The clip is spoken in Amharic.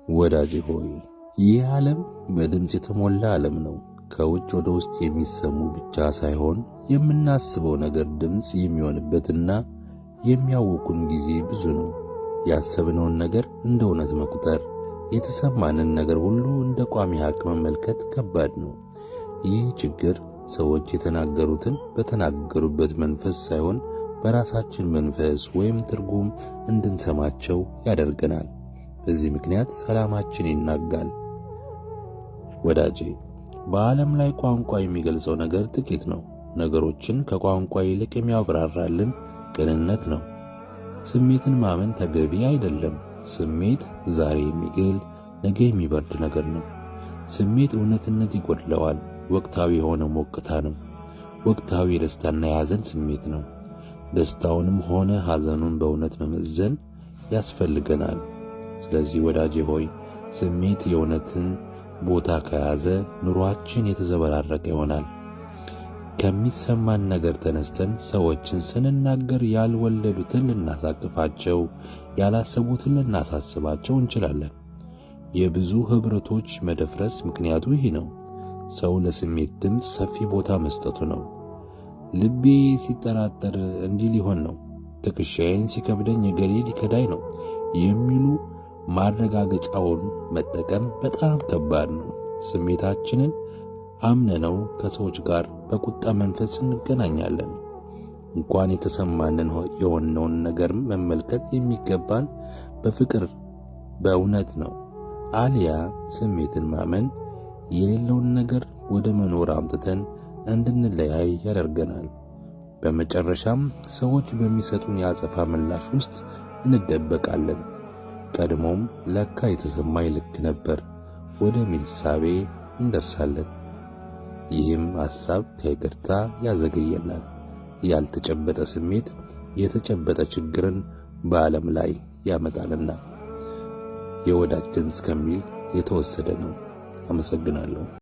ወዳጄ ሆይ ይህ ዓለም በድምፅ የተሞላ ዓለም ነው። ከውጭ ወደ ውስጥ የሚሰሙ ብቻ ሳይሆን የምናስበው ነገር ድምፅ የሚሆንበትና የሚያውቁን ጊዜ ብዙ ነው። ያሰብነውን ነገር እንደ እውነት መቁጠር፣ የተሰማንን ነገር ሁሉ እንደ ቋሚ ሀቅ መመልከት ከባድ ነው። ይህ ችግር ሰዎች የተናገሩትን በተናገሩበት መንፈስ ሳይሆን በራሳችን መንፈስ ወይም ትርጉም እንድንሰማቸው ያደርገናል። በዚህ ምክንያት ሰላማችን ይናጋል። ወዳጄ፣ በዓለም ላይ ቋንቋ የሚገልጸው ነገር ጥቂት ነው። ነገሮችን ከቋንቋ ይልቅ የሚያብራራልን ቅንነት ነው። ስሜትን ማመን ተገቢ አይደለም። ስሜት ዛሬ የሚገል ነገ የሚበርድ ነገር ነው። ስሜት እውነትነት ይጎድለዋል። ወቅታዊ የሆነ ሞቅታ ነው። ወቅታዊ የደስታና የሐዘን ስሜት ነው። ደስታውንም ሆነ ሐዘኑን በእውነት መመዘን ያስፈልገናል። ስለዚህ ወዳጄ ሆይ ስሜት የእውነትን ቦታ ከያዘ ኑሯችን የተዘበራረቀ ይሆናል። ከሚሰማን ነገር ተነስተን ሰዎችን ስንናገር ያልወለዱትን ልናሳቅፋቸው፣ ያላሰቡትን ልናሳስባቸው እንችላለን። የብዙ ኅብረቶች መደፍረስ ምክንያቱ ይህ ነው። ሰው ለስሜት ድምፅ ሰፊ ቦታ መስጠቱ ነው። ልቤ ሲጠራጠር እንዲህ ሊሆን ነው፣ ትከሻዬን ሲከብደኝ እገሌ ሊከዳኝ ነው የሚሉ ማረጋገጫውን መጠቀም በጣም ከባድ ነው። ስሜታችንን አምነነው ከሰዎች ጋር በቁጣ መንፈስ እንገናኛለን። እንኳን የተሰማንን የሆነውን ነገር መመልከት የሚገባን በፍቅር በእውነት ነው። አልያ ስሜትን ማመን የሌለውን ነገር ወደ መኖር አምጥተን እንድንለያይ ያደርገናል። በመጨረሻም ሰዎች በሚሰጡን የአጸፋ ምላሽ ውስጥ እንደበቃለን። ቀድሞም ለካ የተሰማኝ ልክ ነበር ወደሚል እሳቤ እንደርሳለን። ይህም ሐሳብ ከይቅርታ ያዘገየናል። ያልተጨበጠ ስሜት የተጨበጠ ችግርን በዓለም ላይ ያመጣልና። የወዳጅ ድምፅ ከሚል የተወሰደ ነው። አመሰግናለሁ።